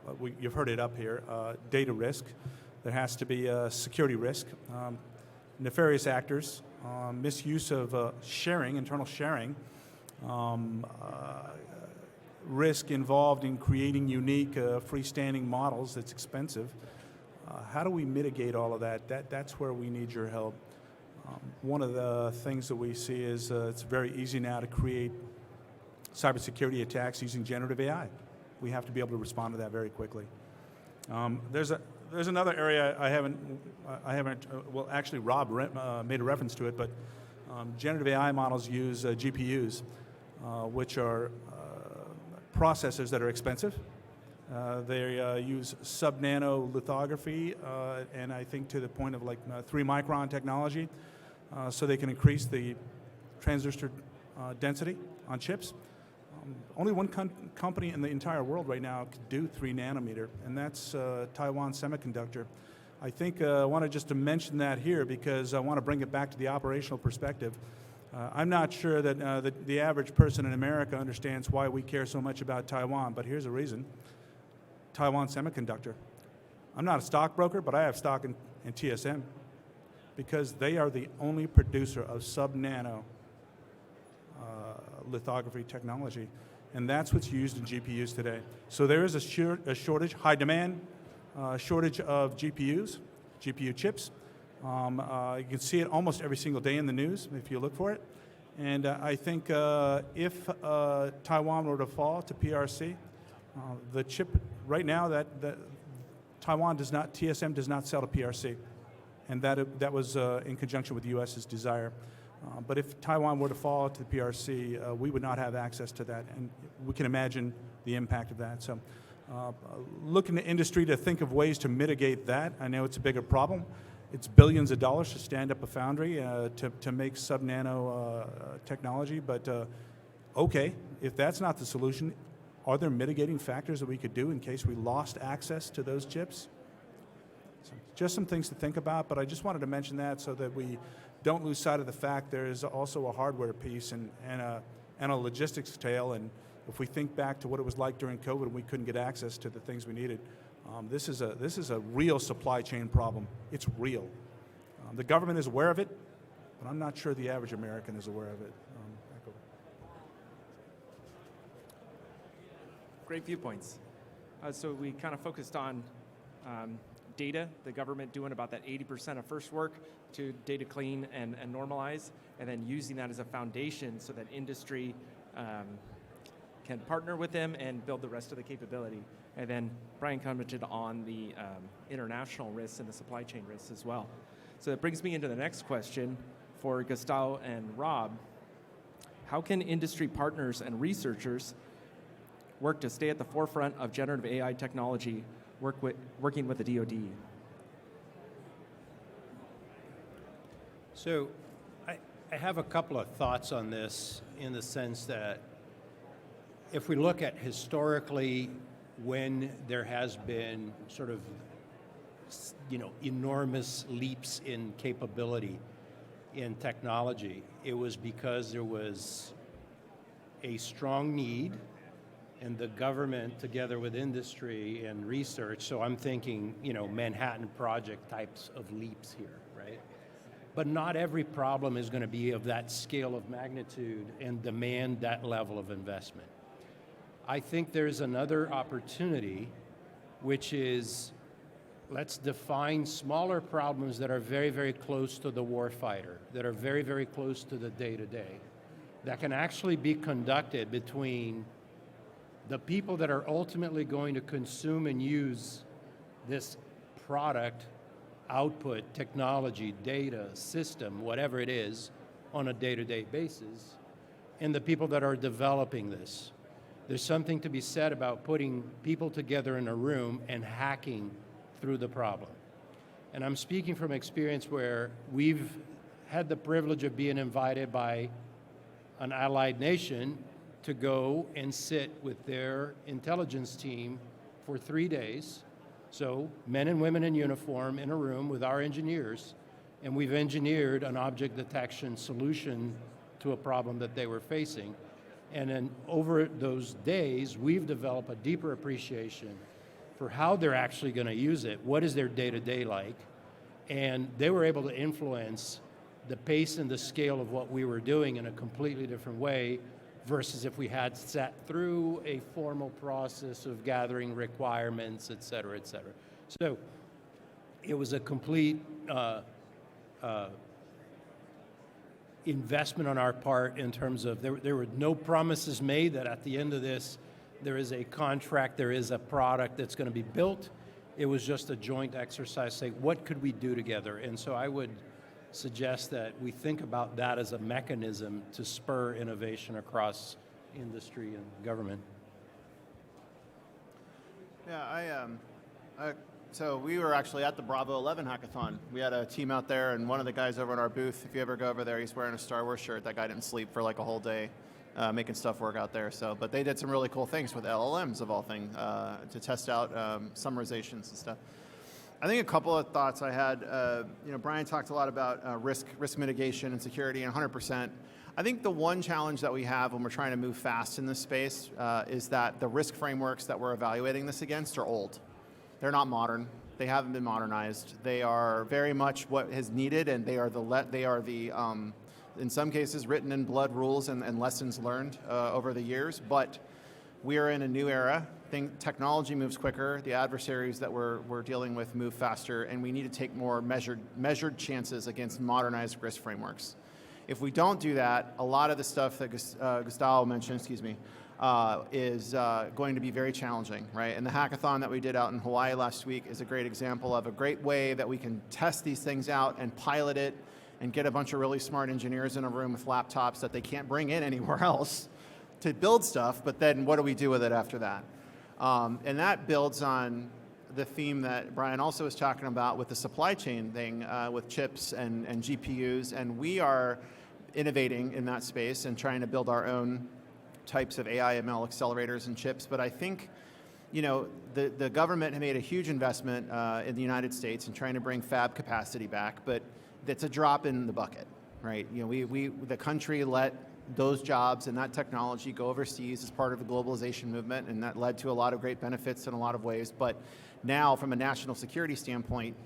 you've heard it up here, data risk. There has to be security risk. Nefarious actors, misuse of sharing, internal sharing, risk involved in creating unique freestanding models that's expensive. How do we mitigate all of that? That's where we need your help. One of the things that we see is it's very easy now to create cybersecurity attacks using generative AI. We have to be able to respond to that very quickly. There's another area I haven't. Well, actually, Rob made a reference to it, but generative AI models use GPUs, which are processors that are expensive. They use sub-nano lithography, and I think to the point of like 3-micron technology, so they can increase the transistor density on chips. Only one company in the entire world right now can do 3 nanometer, and that's Taiwan Semiconductor. I think I wanted just to mention that here because I want to bring it back to the operational perspective. I'm not sure that the average person in America understands why we care so much about Taiwan, but here's a reason. Taiwan Semiconductor. I'm not a stockbroker, but I have stock in TSM because they are the only producer of sub-nano lithography technology. And that's what's used in GPUs today. So there is a shortage, high demand, shortage of GPUs, GPU chips. You can see it almost every single day in the news if you look for it. And I think if Taiwan were to fall to PRC, the chip right now that Taiwan does not, TSM does not sell to PRC, and that was in conjunction with the U.S.'s desire. But if Taiwan were to fall to the PRC, we would not have access to that, and we can imagine the impact of that. So looking to industry to think of ways to mitigate that. I know it's a bigger problem. It's billions of dollars to stand up a foundry to make sub-nano technology, but okay, if that's not the solution, are there mitigating factors that we could do in case we lost access to those chips? So just some things to think about, but I just wanted to mention that so that we don't lose sight of the fact there is also a hardware piece and a logistics tail. And if we think back to what it was like during COVID and we couldn't get access to the things we needed, this is a real supply chain problem. It's real. The government is aware of it, but I'm not sure the average American is aware of it. Great viewpoints. So we kind of focused on data, the government doing about that 80% of first work to data clean and normalize, and then using that as a foundation so that industry can partner with them and build the rest of the capability. And then Brian commented on the international risks and the supply chain risks as well. So that brings me into the next question for Gustavo and Rob. How can industry partners and researchers work to stay at the forefront of generative AI technology, working with the DoD? So I have a couple of thoughts on this in the sense that if we look at historically when there has been sort of, enormous leaps in capability in technology, it was because there was a strong need and the government together with industry and research. So I'm thinking, Manhattan Project types of leaps here, right? But not every problem is going to be of that scale of magnitude and demand that level of investment. I think there's another opportunity, which is let's define smaller problems that are very, very close to the warfighter, that are very, very close to the day-to-day, that can actually be conducted between the people that are ultimately going to consume and use this product, output, technology, data, system, whatever it is, on a day-to-day basis, and the people that are developing this. There's something to be said about putting people together in a room and hacking through the problem. And I'm speaking from experience where we've had the privilege of being invited by an allied nation to go and sit with their intelligence team for 3 days. So men and women in uniform in a room with our engineers, and we've engineered an object detection solution to a problem that they were facing. And then over those days, we've developed a deeper appreciation for how they're actually going to use it, what is their day-to-day like, and they were able to influence the pace and the scale of what we were doing in a completely different way versus if we had sat through a formal process of gathering requirements, et cetera, et cetera. So it was a complete investment on our part in terms of there were no promises made that at the end of this there is a contract, there is a product that's going to be built. It was just a joint exercise, say, what could we do together? And so I would suggest that we think about that as a mechanism to spur innovation across industry and government. Yeah, so we were actually at the Bravo 11 hackathon. We had a team out there, and one of the guys over at our booth, if you ever go over there, he's wearing a Star Wars shirt. That guy didn't sleep for like a whole day making stuff work out there. So, but they did some really cool things with LLMs of all things to test out summarizations and stuff. I think a couple of thoughts I had. Brian talked a lot about risk mitigation and security, and 100%. I think the one challenge that we have when we're trying to move fast in this space is that the risk frameworks that we're evaluating this against are old. They're not modern. They haven't been modernized. They are very much what is needed, and they are in some cases written in blood rules and lessons learned over the years. But we are in a new era. Technology moves quicker. The adversaries that we're dealing with move faster, and we need to take more measured chances against modernized risk frameworks. If we don't do that, a lot of the stuff that Gustavo mentioned, is going to be very challenging, right? And the hackathon that we did out in Hawaii last week is a great example of a great way that we can test these things out and pilot it and get a bunch of really smart engineers in a room with laptops that they can't bring in anywhere else to build stuff, but then what do we do with it after that? And that builds on the theme that Brian also was talking about with the supply chain thing, with chips and GPUs, and we are innovating in that space and trying to build our own types of AI ML accelerators and chips. But I think, the government made a huge investment in the United States in trying to bring fab capacity back, but that's a drop in the bucket, right? The country let those jobs and that technology go overseas as part of the globalization movement, and that led to a lot of great benefits in a lot of ways. But now, from a national security standpoint,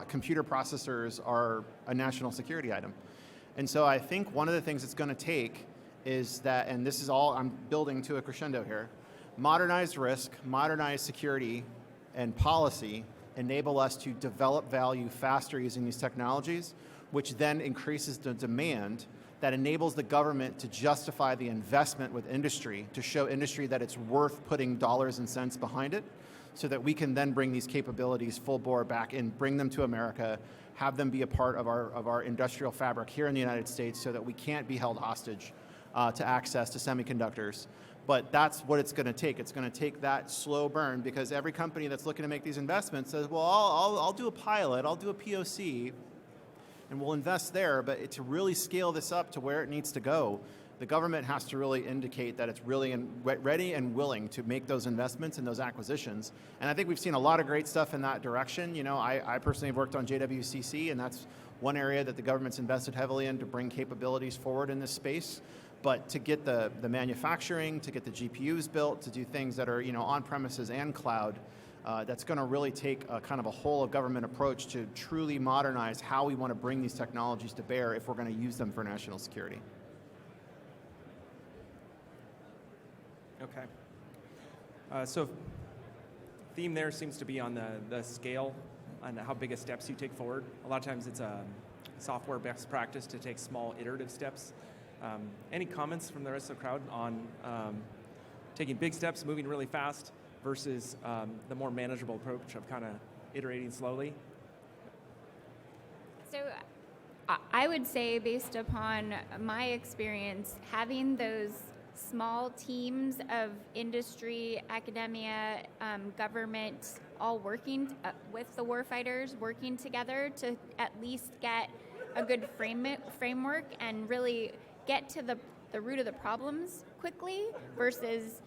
computer processors are a national security item. And so I think one of the things it's going to take is that, and this is all, I'm building to a crescendo here, modernized risk, modernized security, and policy enable us to develop value faster using these technologies, which then increases the demand that enables the government to justify the investment with industry, to show industry that it's worth putting dollars and cents behind it, so that we can then bring these capabilities full bore back and bring them to America, have them be a part of our industrial fabric here in the United States, so that we can't be held hostage to access to semiconductors. But that's what it's going to take. It's going to take that slow burn, because every company that's looking to make these investments says, well, I'll do a pilot, I'll do a POC, and we'll invest there. But to really scale this up to where it needs to go, the government has to really indicate that it's really ready and willing to make those investments and those acquisitions. And I think we've seen a lot of great stuff in that direction. I personally have worked on JWCC, and that's one area that the government's invested heavily in to bring capabilities forward in this space. But to get the manufacturing, to get the GPUs built, to do things that are on premises and cloud, that's going to really take a kind of a whole of government approach to truly modernize how we want to bring these technologies to bear if we're going to use them for national security. Okay. So theme there seems to be on the scale and how big of steps you take forward. A lot of times it's a software best practice to take small iterative steps. Any comments from the rest of the crowd on taking big steps, moving really fast, versus the more manageable approach of kind of iterating slowly? So I would say, based upon my experience, having those small teams of industry, academia, government, all working with the warfighters, working together to at least get a good framework and really get to the root of the problems quickly, versus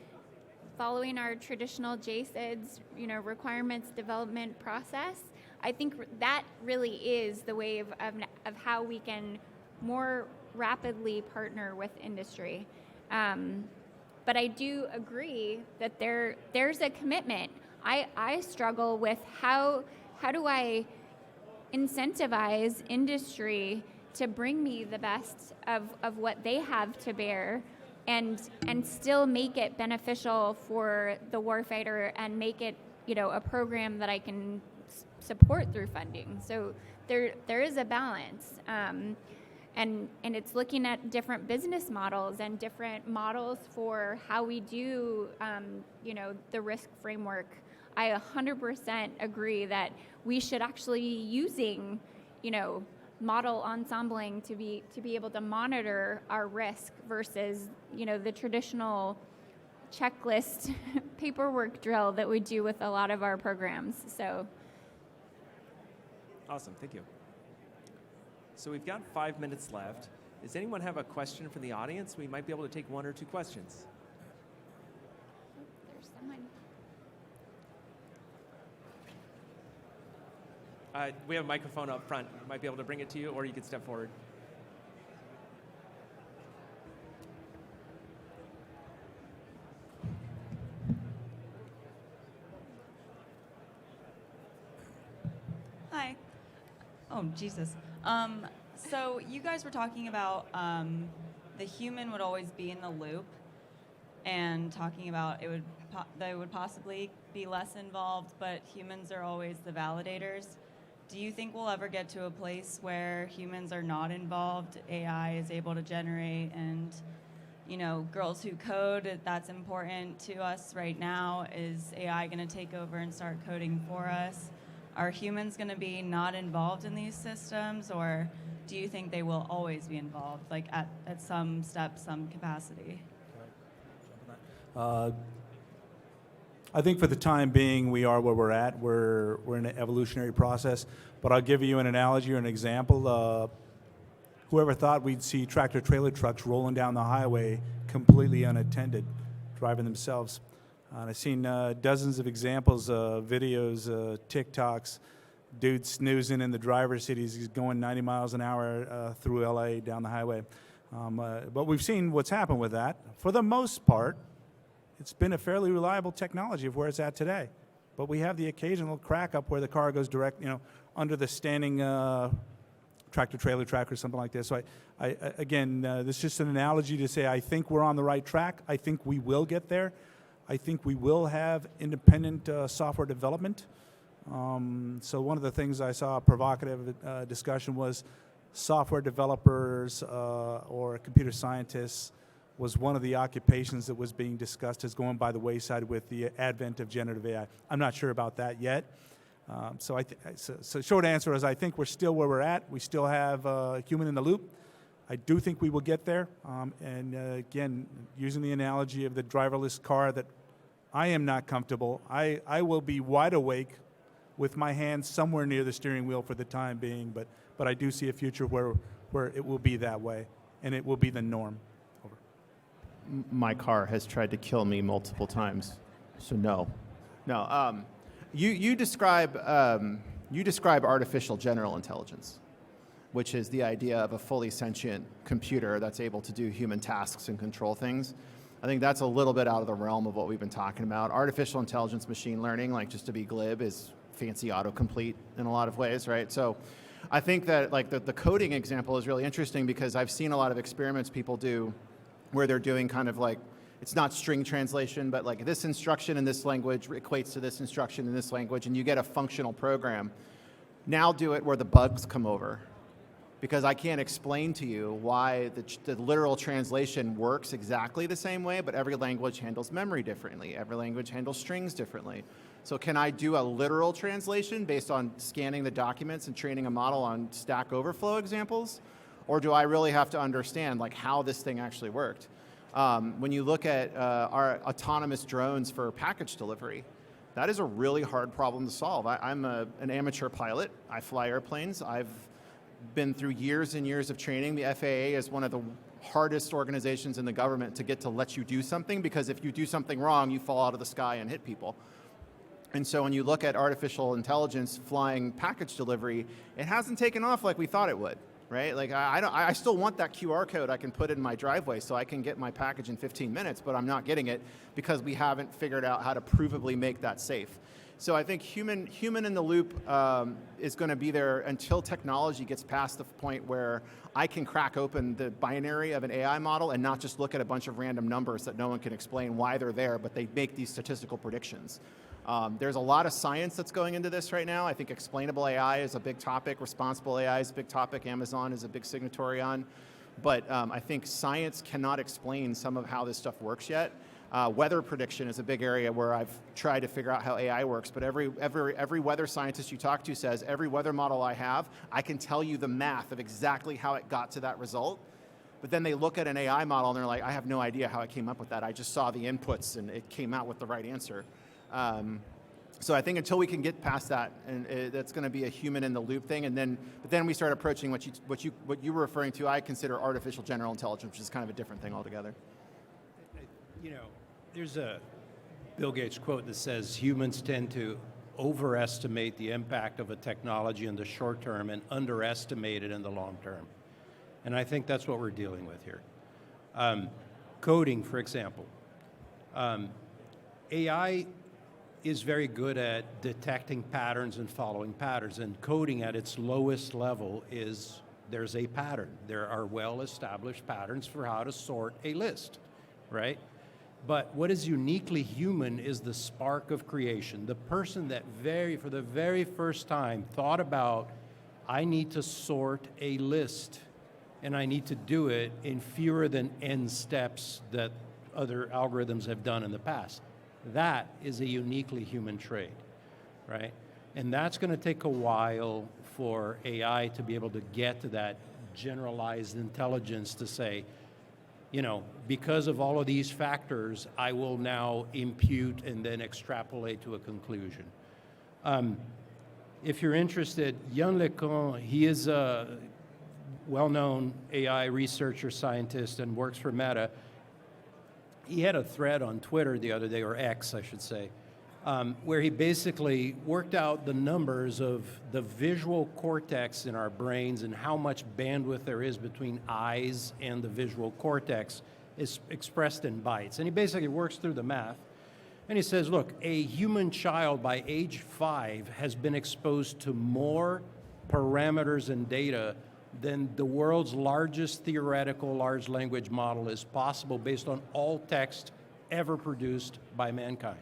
following our traditional JSIDS, requirements development process. I think that really is the way of how we can more rapidly partner with industry. But I do agree that there's a commitment. I struggle with how do I incentivize industry to bring me the best of what they have to bear, and still make it beneficial for the warfighter, and make it a program that I can support through funding. So there is a balance, and it's looking at different business models and different models for how we do the risk framework. I 100% agree that we should actually be using model ensembling to be able to monitor our risk, versus the traditional checklist paperwork drill that we do with a lot of our programs. So awesome, thank you. So we've got 5 minutes left. Does anyone have a question for the audience? We might be able to take 1 or 2 questions. there's someone. We have a microphone up front. We might be able to bring it to you, or you could step forward. Hi. Oh, Jesus. So you guys were talking about the human would always be in the loop. and talking about they would possibly be less involved, but humans are always the validators. Do you think we'll ever get to a place where humans are not involved, AI is able to generate, and girls who code, that's important to us right now? Is AI going to take over and start coding for us? Are humans going to be not involved in these systems, or do you think they will always be involved, like at some step, some capacity? I think for the time being, we are where we're at. We're in an evolutionary process. But I'll give you an analogy or an example. Whoever thought we'd see tractor-trailer trucks rolling down the highway completely unattended, driving themselves? And I've seen dozens of examples, videos, TikToks, dudes snoozing in the driver's seat. He's going 90 miles an hour through LA down the highway. But we've seen what's happened with that. For the most part, it's been a fairly reliable technology of where it's at today. But we have the occasional crack up where the car goes direct, under the standing tractor-trailer track or something like this. So again, this is just an analogy to say I think we're on the right track. I think we will get there. I think we will have independent software development. So one of the things I saw a provocative discussion was software developers or computer scientists was one of the occupations that was being discussed as going by the wayside with the advent of generative AI. I'm not sure about that yet. So short answer is I think we're still where we're at. We still have a human in the loop. I do think we will get there. Again, using the analogy of the driverless car, that I am not comfortable. I will be wide awake with my hands somewhere near the steering wheel for the time being, but I do see a future where it will be that way, and it will be the norm. Over. My car has tried to kill me multiple times, so no. You describe artificial general intelligence, which is the idea of a fully sentient computer that's able to do human tasks and control things. I think that's a little bit out of the realm of what we've been talking about. Artificial intelligence, machine learning, like just to be glib, is fancy autocomplete in a lot of ways, right? So I think that like the coding example is really interesting because I've seen a lot of experiments people do where they're doing kind of like, it's not string translation, but like this instruction in this language equates to this instruction in this language, and you get a functional program. Now do it where the bugs come over, because I can't explain to you why the literal translation works exactly the same way, but every language handles memory differently. Every language handles strings differently. So can I do a literal translation based on scanning the documents and training a model on Stack Overflow examples? Or do I really have to understand like how this thing actually worked? When you look at our autonomous drones for package delivery, that is a really hard problem to solve. I'm an amateur pilot. I fly airplanes. I've been through years and years of training. The FAA is one of the hardest organizations in the government to get to let you do something, because if you do something wrong, you fall out of the sky and hit people. And so when you look at artificial intelligence flying package delivery, it hasn't taken off like we thought it would, right? Like I still want that QR code I can put in my driveway so I can get my package in 15 minutes, but I'm not getting it because we haven't figured out how to provably make that safe. So I think human in the loop is going to be there until technology gets past the point where I can crack open the binary of an AI model and not just look at a bunch of random numbers that no one can explain why they're there, but they make these statistical predictions. There's a lot of science that's going into this right now. I think explainable AI is a big topic. Responsible AI is a big topic. Amazon is a big signatory on. But I think science cannot explain some of how this stuff works yet. Weather prediction is a big area where I've tried to figure out how AI works, but every weather scientist you talk to says every weather model I have, I can tell you the math of exactly how it got to that result. But then they look at an AI model and they're like, I have no idea how I came up with that. I just saw the inputs and it came out with the right answer. So I think until we can get past that, and that's going to be a human in the loop thing, but then we start approaching what you were referring to. I consider artificial general intelligence, which is kind of a different thing altogether. There's a Bill Gates quote that says humans tend to overestimate the impact of a technology in the short term and underestimate it in the long term. And I think that's what we're dealing with here. Coding, for example. AI is very good at detecting patterns and following patterns, and coding at its lowest level is there's a pattern. There are well-established patterns for how to sort a list, right? But what is uniquely human is the spark of creation. The person that for the very first time thought about, I need to sort a list, and I need to do it in fewer than n steps that other algorithms have done in the past. That is a uniquely human trait, right? And that's going to take a while for AI to be able to get to that generalized intelligence to say, because of all of these factors, I will now impute and then extrapolate to a conclusion. If you're interested, Yann LeCun, he is a well-known AI researcher, scientist, and works for Meta. He had a thread on Twitter the other day, or X, I should say, where he basically worked out the numbers of the visual cortex in our brains and how much bandwidth there is between eyes and the visual cortex is expressed in bytes. And he basically works through the math. And he says, look, a human child by age 5 has been exposed to more parameters and data than the world's largest theoretical large language model is possible based on all text ever produced by mankind.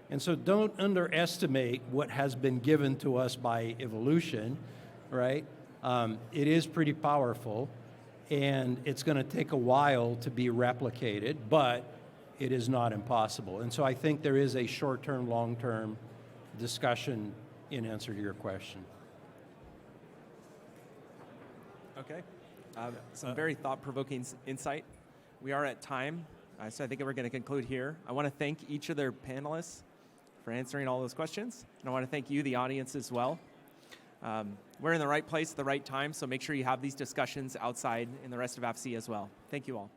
And so don't underestimate what has been given to us by evolution, right? It is pretty powerful, and it's going to take a while to be replicated, but it is not impossible. And so I think there is a short-term, long-term discussion in answer to your question. Okay. Some very thought-provoking insight. We are at time, so I think we're going to conclude here. I want to thank each of their panelists for answering all those questions, and I want to thank you, the audience, as well. We're in the right place at the right time, so make sure you have these discussions outside in the rest of FC as well. Thank you all.